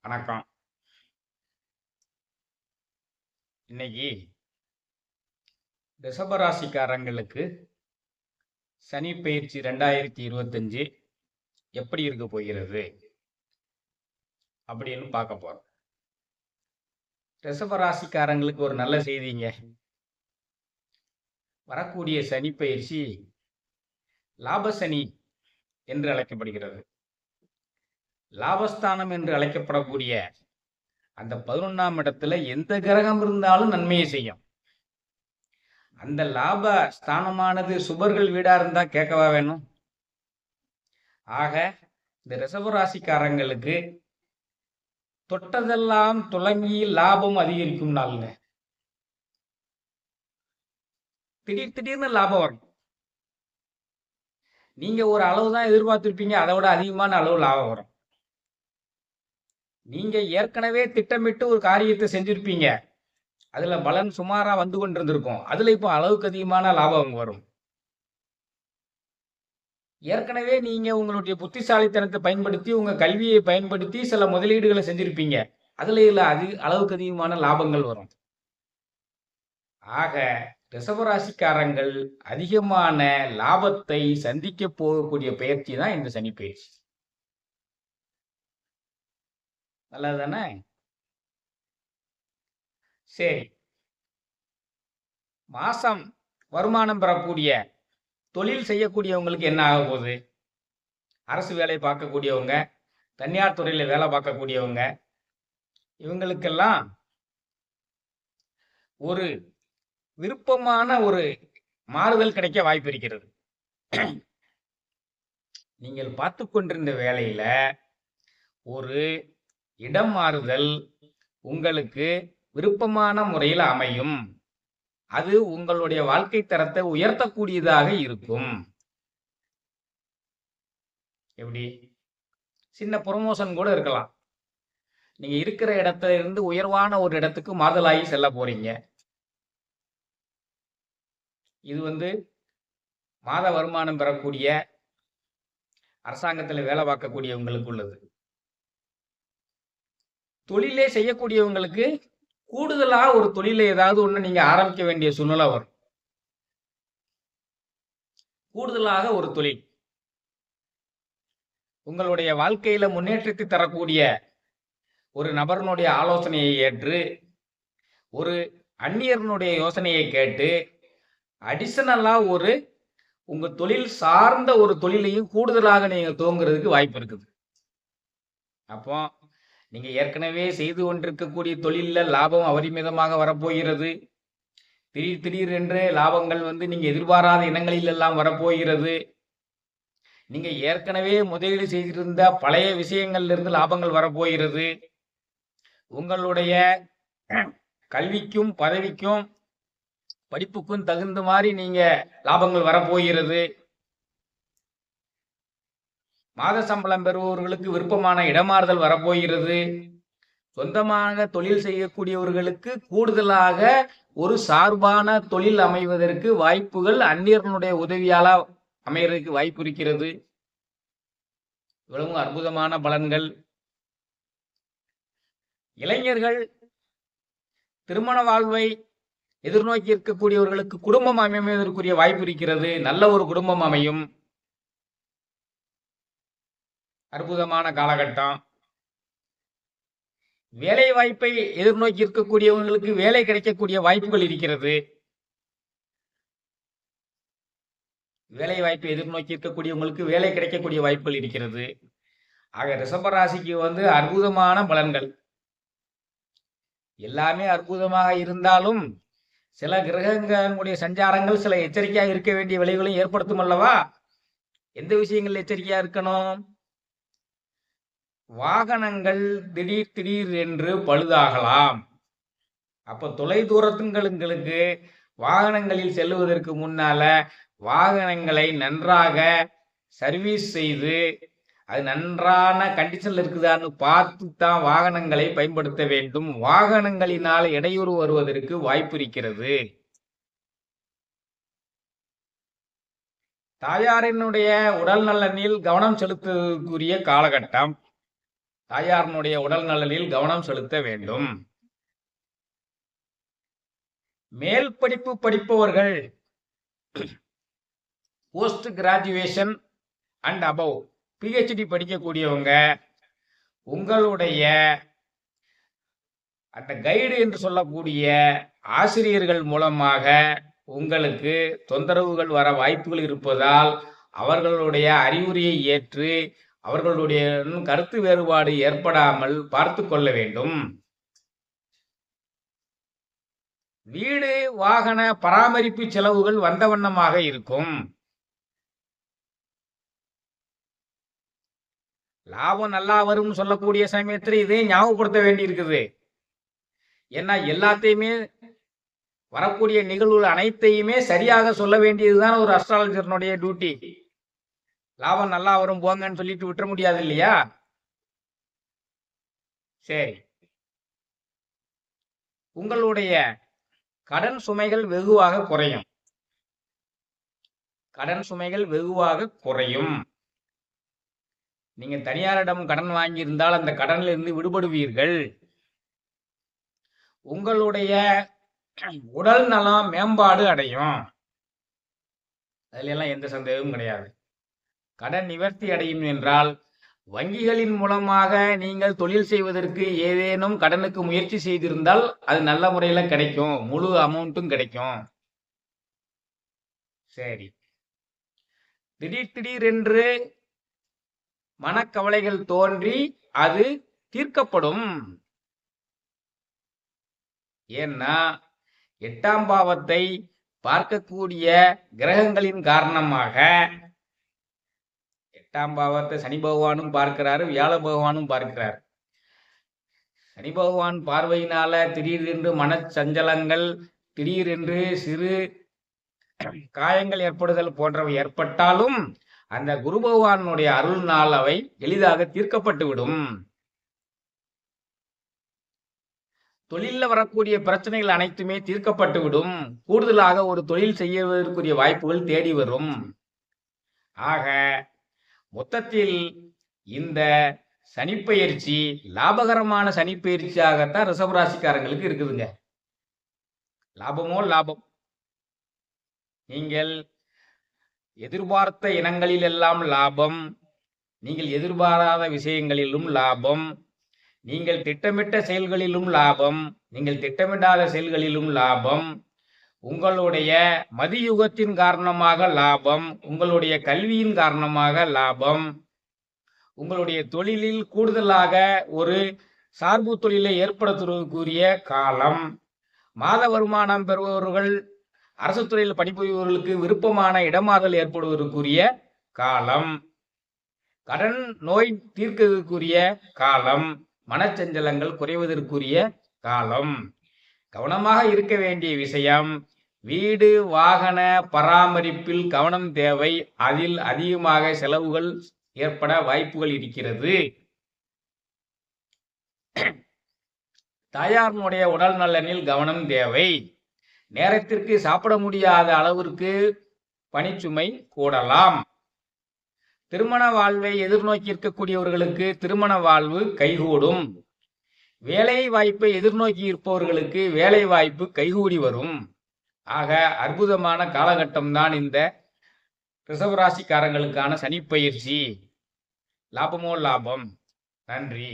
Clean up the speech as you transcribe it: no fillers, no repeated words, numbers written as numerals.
வணக்கம். இன்னைக்கு ரிஷபராசிக்காரங்களுக்கு சனி பெயர்ச்சி 2025 எப்படி இருக்க போகிறது அப்படின்னு பார்க்க போறோம். ரிஷபராசிக்காரங்களுக்கு ஒரு நல்ல செய்திங்க. வரக்கூடிய சனி பெயர்ச்சி லாபசனி என்று அழைக்கப்படுகிறது. லாபஸ்தானம் என்று அழைக்கப்படக்கூடிய அந்த 11ஆம் இடத்துல எந்த கிரகம் இருந்தாலும் நன்மையை செய்யும். அந்த லாப ஸ்தானமானது சுபர்கள் வீடா இருந்தா கேட்கவா வேணும்? ஆக இந்த ரிஷபராசிக்காரங்களுக்கு தொட்டதெல்லாம் துலங்கி லாபம் அதிகரிக்கும் நாளுங்க. திடீர்னு லாபம் வரும். நீங்க ஒரு அளவு தான் எதிர்பார்த்திருப்பீங்க, அதை விட அதிகமான அளவு லாபம் வரும். நீங்க ஏற்கனவே திட்டமிட்டு ஒரு காரியத்தை செஞ்சிருப்பீங்க, அதுல பலன் சுமாரா வந்து கொண்டிருந்திருக்கும், அதுல இப்போ அளவுக்கு அதிகமான லாபம் வரும். ஏற்கனவே நீங்க உங்களுடைய புத்திசாலித்தனத்தை பயன்படுத்தி உங்க கல்வியை பயன்படுத்தி சில முதலீடுகளை செஞ்சிருப்பீங்க, அதுல அளவுக்கு அதிகமான லாபங்கள் வரும். ஆக ரிஷபராசிக்காரங்கள் அதிகமான லாபத்தை சந்திக்க போகக்கூடிய பயிற்சி தான் இந்த சனி பயிற்சி. நல்லதுதானே? சரி, மாசம் வருமானம் பெறக்கூடிய தொழில் செய்யக்கூடியவங்களுக்கு என்ன ஆக போகுது? அரசு வேலை பார்க்கக்கூடியவங்க, தனியார் துறையில வேலை பார்க்கக்கூடியவங்க, இவங்களுக்கெல்லாம் ஒரு விருப்பமான ஒரு மாறுதல் கிடைக்க வாய்ப்பு இருக்கிறது. நீங்கள் பார்த்து கொண்டிருந்த வேலையில ஒரு இடம் மாறுதல் உங்களுக்கு விருப்பமான முறையில் அமையும். அது உங்களுடைய வாழ்க்கை தரத்தை உயர்த்தக்கூடியதாக இருக்கும். எப்படி? சின்ன ப்ரொமோஷன் கூட இருக்கலாம். நீங்க இருக்கிற இடத்துல இருந்து உயர்வான ஒரு இடத்துக்கு மாதலாகி செல்ல போறீங்க. இது மாத வருமானம் பெறக்கூடிய அரசாங்கத்தில் வேலை பார்க்கக்கூடியவங்களுக்கு உள்ளது. தொழிலே செய்யக்கூடியவங்களுக்கு கூடுதலா ஒரு தொழிலை ஏதாவது ஒண்ணு நீங்க ஆரம்பிக்க வேண்டிய சூழ்நிலை வரும். கூடுதலாக ஒரு தொழில் உங்களுடைய வாழ்க்கையில முன்னேற்றத்தை தரக்கூடிய ஒரு நபரனுடைய ஆலோசனையை ஏற்று, ஒரு அந்நியரனுடைய யோசனையை கேட்டு, அடிஷனலா உங்க தொழில் சார்ந்த ஒரு தொழிலையும் கூடுதலாக நீங்க துவங்குறதுக்கு வாய்ப்பு இருக்குது. அப்போ நீங்க ஏற்கனவே செய்து கொண்டிருக்கக்கூடிய தொழில்ல லாபம் அபரிமிதமாக வரப்போகிறது. திடீர் என்று லாபங்கள் நீங்க எதிர்பாராத இனங்களில் எல்லாம் வரப்போகிறது. நீங்க ஏற்கனவே முதலீடு செய்திருந்த பழைய விஷயங்கள்ல இருந்து லாபங்கள் வரப்போகிறது. உங்களுடைய கல்விக்கும் பதவிக்கும் படிப்புக்கும் தகுந்த மாதிரி நீங்க லாபங்கள் வரப்போகிறது. மாத சம்பளம் பெறுபவர்களுக்கு விருப்பமான இடமாறுதல் வரப்போகிறது. சொந்தமாக தொழில் செய்யக்கூடியவர்களுக்கு கூடுதலாக ஒரு சார்பான தொழில் அமைவதற்கு வாய்ப்புகள் அந்நியர்களுடைய உதவியால அமைவதற்கு வாய்ப்பு இருக்கிறது. இவ்வளவு அற்புதமான பலன்கள். இளைஞர்கள் திருமண வாழ்வை எதிர்நோக்கி இருக்கக்கூடியவர்களுக்கு குடும்பம் அமைவதற்குரிய வாய்ப்பு இருக்கிறது. நல்ல ஒரு குடும்பம் அமையும். அற்புதமான காலகட்டம். வேலை வாய்ப்பை எதிர்நோக்கி இருக்கக்கூடியவர்களுக்கு வேலை கிடைக்கக்கூடிய வாய்ப்புகள் இருக்கிறது. வேலை வாய்ப்பை எதிர்நோக்கி இருக்கக்கூடியவங்களுக்கு வேலை கிடைக்கக்கூடிய வாய்ப்புகள் இருக்கிறது. ஆக ரிஷபராசிக்கு அற்புதமான பலன்கள். எல்லாமே அற்புதமாக இருந்தாலும் சில கிரகங்களுடைய சஞ்சாரங்கள் சில எச்சரிக்கையாக இருக்க வேண்டிய விளைவுகளையும் ஏற்படுத்தும் அல்லவா? எந்த விஷயங்கள் எச்சரிக்கையா இருக்கணும்? வாகனங்கள் திடீர் என்று பழுதாகலாம். அப்ப தொலை தூரத்துங்களுக்கு வாகனங்களில் செல்லுவதற்கு முன்னால வாகனங்களை நன்றாக சர்வீஸ் செய்து அது நன்றான கண்டிஷன்ல இருக்குதான்னு பார்த்து தான் வாகனங்களை பயன்படுத்த வேண்டும். வாகனங்களினால் இடையூறு வருவதற்கு வாய்ப்பு இருக்கிறது. தாயாரினுடைய உடல் நலனில் கவனம் செலுத்தக்கூடிய காலகட்டம். தாயாரினுடைய உடல் நலனில் கவனம் செலுத்த வேண்டும். மேல் படிப்பு படிப்பவர்கள், post graduation and above PhD படிக்கக்கூடியவங்க, உங்களுடைய அந்த கைடு என்று சொல்லக்கூடிய ஆசிரியர்கள் மூலமாக உங்களுக்கு தொந்தரவுகள் வர வாய்ப்புகள் இருப்பதால் அவர்களுடைய அறிவுரையை ஏற்று அவர்களுடைய கருத்து வேறுபாடு ஏற்படாமல் பார்த்து கொள்ள வேண்டும். வீடு வாகன பராமரிப்பு செலவுகள் வந்த வண்ணமாக இருக்கும். லாபம் நல்லா வரும் சொல்லக்கூடிய சமயத்தில் இதே ஞாபகப்படுத்த வேண்டி இருக்குது. ஏன்னா எல்லாத்தையுமே வரக்கூடிய நிகழ்வுகள் அனைத்தையுமே சரியாக சொல்ல வேண்டியதுதான் ஒரு அஸ்ட்ராலஜர்னுடைய டியூட்டி. லாபம் நல்லா வரும் போங்கன்னு சொல்லிட்டு விட்டுற முடியாது இல்லையா? சரி, உங்களுடைய கடன் சுமைகள் வெகுவாக குறையும். கடன் சுமைகள் வெகுவாக குறையும். நீங்க தனியாரிடம் கடன் வாங்கியிருந்தால் அந்த கடனில் இருந்து விடுபடுவீர்கள். உங்களுடைய உடல் நலம் மேம்பாடு அடையும். அதுல எல்லாம் எந்த சந்தேகமும் கிடையாது. கடன் நிவர்த்தி அடையும் என்றால் வங்கிகளின் மூலமாக நீங்கள் தொழில் செய்வதற்கு ஏதேனும் கடனுக்கு முயற்சி செய்திருந்தால் அது நல்ல முறையில் கிடைக்கும். முழு அமௌண்ட்டும் கிடைக்கும். சரி, திடீரென்று மனக்கவலைகள் தோன்றி அது தீர்க்கப்படும். ஏன்னா 8ஆம் பாவத்தை பார்க்கக்கூடிய கிரகங்களின் காரணமாக, 8ஆம் பாவத்தை சனி பகவானும் பார்க்கிறாரு, வியாழ பகவானும் பார்க்கிறார். சனி பகவான் பார்வையினால திடீரென்று மனச்சஞ்சலங்கள், திடீரென்று சிறு காயங்கள் ஏற்படுதல் போன்றவை ஏற்பட்டாலும் அந்த குரு பகவானுடைய அருள்னால் அவை எளிதாக தீர்க்கப்பட்டுவிடும். தொழில வரக்கூடிய பிரச்சனைகள் அனைத்துமே தீர்க்கப்பட்டுவிடும். கூடுதலாக ஒரு தொழில் செய்வதற்குரிய வாய்ப்புகள் தேடி வரும். ஆக மொத்தத்தில் இந்த சனிப்பெயர்ச்சி லாபகரமான சனிப்பெயர்ச்சியாகத்தான் ரிஷபராசிக்காரங்களுக்கு இருக்குதுங்க. லாபமோ லாபம். நீங்கள் எதிர்பார்த்த இனங்களில் எல்லாம் லாபம், நீங்கள் எதிர்பாராத விஷயங்களிலும் லாபம், நீங்கள் திட்டமிட்ட செயல்களிலும் லாபம், நீங்கள் திட்டமிடாத செயல்களிலும் லாபம், உங்களுடைய மதியுகத்தின் காரணமாக லாபம், உங்களுடைய கல்வியின் காரணமாக லாபம், உங்களுடைய தொழிலில் கூடுதலாக ஒரு சார்பு தொழிலை ஏற்படுத்துவதற்குரிய காலம், மாத வருமானம் பெறுபவர்கள், அரசு துறையில் பணிபுரிபவர்களுக்கு விருப்பமான இடமாதல் ஏற்படுவதற்குரிய காலம், கடன் நோய் தீர்க்கக்கூடிய காலம், மனச்சஞ்சலங்கள் குறைவதற்குரிய காலம். கவனமாக இருக்க வேண்டிய விஷயம், வீடு வாகன பராமரிப்பில் கவனம் தேவை. அதில் அதிகமாக செலவுகள் ஏற்பட வாய்ப்புகள் இருக்கிறது. தாயாரினுடைய உடல் நலனில் கவனம் தேவை. நேரத்திற்கு சாப்பிட முடியாத அளவிற்கு பணிச்சுமை கூடலாம். திருமண வாழ்வை எதிர்நோக்கி இருக்கக்கூடியவர்களுக்கு திருமண வாழ்வு கைகூடும். வேலை வாய்ப்பை எதிர்நோக்கி இருப்பவர்களுக்கு வேலை வாய்ப்பு கைகூடி வரும். ஆக அற்புதமான காலகட்டம் தான் இந்த ரிஷபராசிக்காரங்களுக்கான சனிப்பெயர்ச்சி. லாபமோ லாபம். நன்றி.